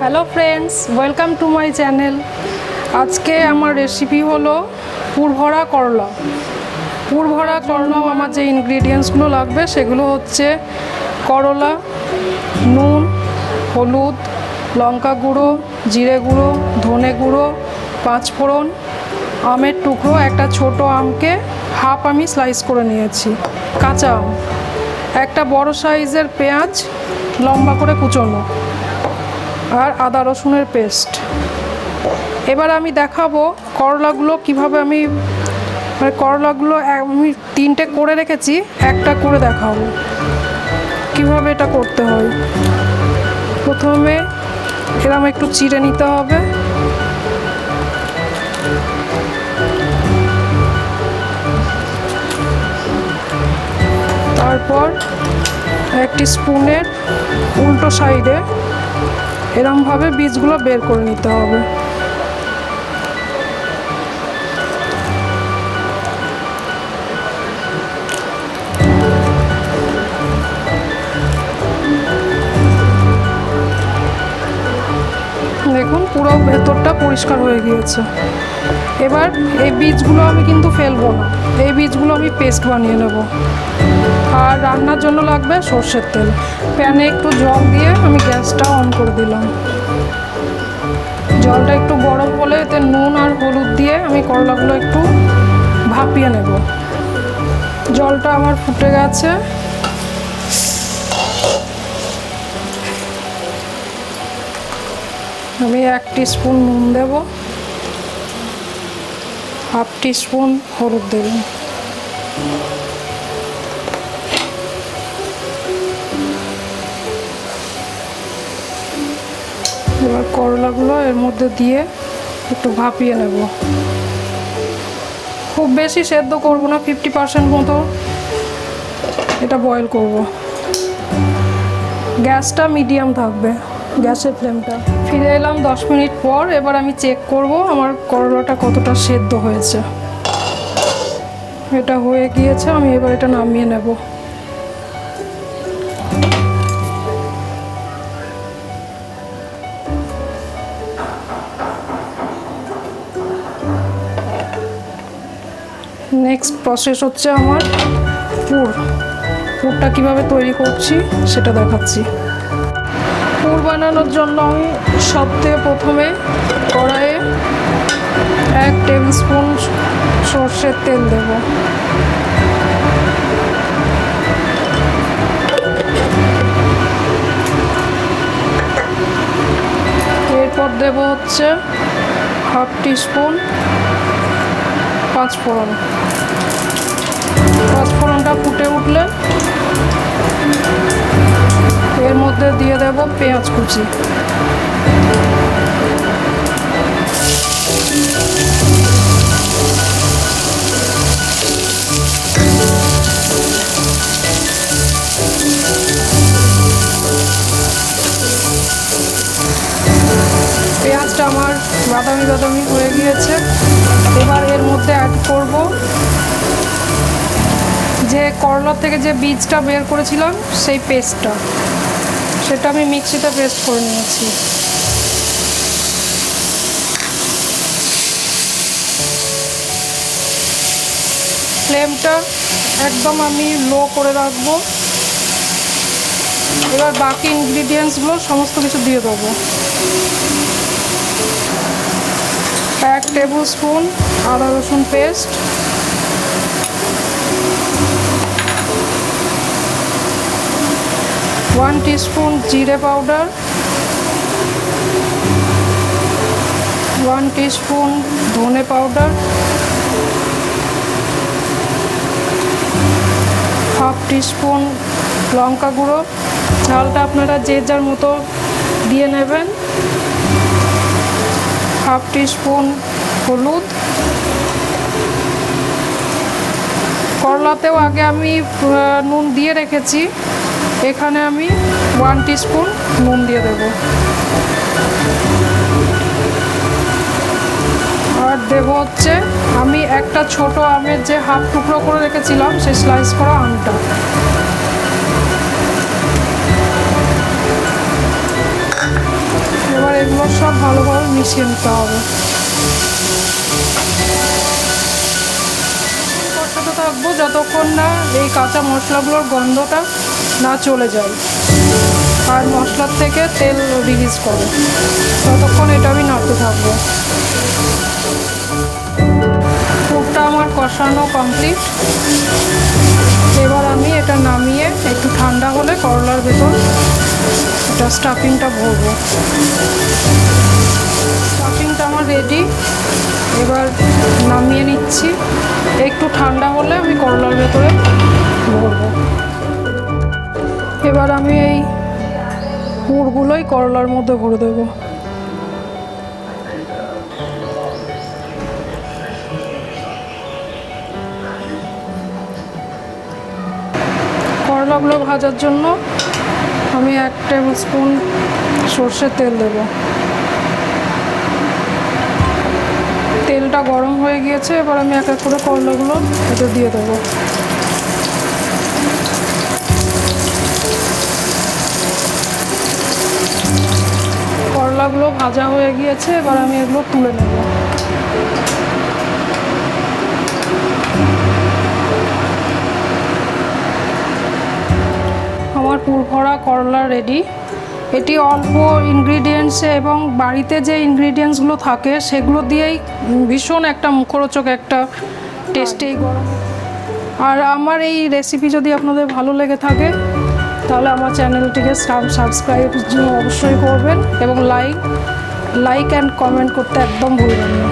Hello friends, welcome to my channel. আজকে আমার recipe হলো পুরভরা করলা। পুরভরা করলা আমার যে ইনগ্রিডিয়েন্টসগুলো লাগবে সেগুলো হচ্ছে করলা, নুন, হলুদ, লঙ্কা গুঁড়ো, জিরে গুঁড়ো, ধনে গুঁড়ো, পাঁচফোড়ন, আমের টুকরো, একটা ছোট আমকে হাফ আমি স্লাইস করে নিয়েছি, কাঁচা আম, একটা বড় সাইজের পেঁয়াজ লম্বা করে কুচোনো, আর আদা রসুনের পেস্ট। এবার আমি দেখাবো করলাগুলো কিভাবে করলাগুলো আমি 3টে করে রেখেছি, একটা করে দেখাবো কিভাবে এটা করতে হয়। প্রথমে এরকম একটু চিড়ে নিতে হবে, তারপর একটি স্পুনের উল্টো সাইডে এরমভাবে বীজগুলো বের করে নিতে হবে। দেখুন পুরো ভেতরটা পরিষ্কার হয়ে গিয়েছে। এবার এই বীজগুলো আমি কিন্তু ফেলবো না, এই বীজগুলো আমি পেস্ট বানিয়ে নেব। আর রান্নার জন্য লাগবে সর্ষের তেল। প্যানে একটু জল দিয়ে আমি গ্যাসটা অন করে দিলাম। জলটা একটু গরম হলে এতে নুন আর হলুদ দিয়ে আমি করলাগুলো একটু ভাপিয়ে নেব। জলটা আমার ফুটে গেছে। আমি 1 টিস্পুন নুন দেব, হাফ টিস্পুন হলুদ দেব। এবার করলাগুলো এর মধ্যে দিয়ে একটু ভাপিয়ে নেব। খুব বেশি সেদ্ধ করব না, 50% মতো এটা বয়েল করব। গ্যাসটা মিডিয়াম থাকবে, গ্যাসের ফ্লেমটা। ফিরে এলাম 10 মিনিট পর। এবার আমি চেক করব আমার করলাটা কতটা সেদ্ধ হয়েছে। এটা হয়ে গিয়েছে, আমি এবার এটা নামিয়ে নেব। নেক্সট প্রসেস হচ্ছে আমার পুরটা কিভাবে তৈরি করছি সেটা দেখাচ্ছি। পুর বানানোর জন্য আমি সবথেকে প্রথমে কড়াইয়ে 1 টেবিল স্পুন সর্ষের তেল দেব। এরপর দেব হচ্ছে হাফ টিস্পুন পাঁচফোড়ন। পাঁচফোড়নটা ফুটে উঠলে এর মধ্যে দিয়ে দেব পেঁয়াজ কুচি। পেঁয়াজটা আমার বাদামি বাদামি হয়ে গিয়েছে। এবার এর মধ্যে অ্যাড করব যে করলা থেকে যে বীজটা বের করেছিলাম সেই পেস্টটা, সেটা আমি মিক্সিতে পেস্ট করে নিয়েছি। ফ্লেমটা একদম আমি লো করে রাখবো। এবার বাকি ইনগ্রিডিয়েন্টসগুলো সমস্ত কিছু দিয়ে দেবো। 1 টেবিল স্পুন আদা রসুন পেস্ট, 1 টিস্পুন জিরে পাউডার, 1 টিস্পুন ধনে পাউডার, হাফ টিস্পুন লঙ্কা গুঁড়ো। ঝালটা আপনারা যে যার মতো দিয়ে নেবেন। হাফ টিস্পুন হলুদ। করলাতেও আগে আমি নুন দিয়ে রেখেছি, এখানে আমি 1 টিস্পুন নুন দিয়ে দেব। আর দেব হচ্ছে আমি একটা ছোট আমের যে হাফ টুকরো করে রেখেছিলাম সেই স্লাইস করা আমটা। এবার এগুলো সব ভালোভাবে মিশিয়ে নিতে হবে। কষাতে থাকবো যতক্ষণ না এই কাঁচা মশলাগুলোর গন্ধটা না চলে যায় আর মশলার থেকে তেল রিলিজ করে, ততক্ষণ এটা আমি নাড়তে থাকবো। পুরটা আমার কষানো কমপ্লিট। এবার আমি এটা নামিয়ে একটু ঠান্ডা হলে করলার ভেতর এটা স্টাফিংটা ভরবো। স্টাফিংটা আমার রেডি। এবার নামিয়ে নিচ্ছি, একটু ঠান্ডা হলে আমি করলার ভেতরে ভরবো। এবার আমি এই পুরগুলোই করলার মধ্যে ভরে দেবো। করলাগুলো ভাজার জন্য আমি 1 টেবিল স্পুন সর্ষের তেল দেব। তেলটা গরম হয়ে গিয়েছে, এবার আমি এক এক করে করলাগুলো এতে দিয়ে দেবো। করলাগুলো ভাজা হয়ে গিয়েছে, এবার আমি এগুলো তুলে নেব। আমার পুরভরা করলা রেডি। এটি অল্প ইনগ্রিডিয়েন্টসে এবং বাড়িতে যে ইনগ্রিডিয়েন্টসগুলো থাকে সেগুলো দিয়েই ভীষণ একটা মুখরোচক একটা টেস্টি গরম। আর আমার এই রেসিপি যদি আপনাদের ভালো লেগে থাকে তাহলে আমার চ্যানেলটিকে সাবস্ক্রাইব অবশ্যই করবেন এবং লাইক অ্যান্ড কমেন্ট করতে একদম ভুলবেন না।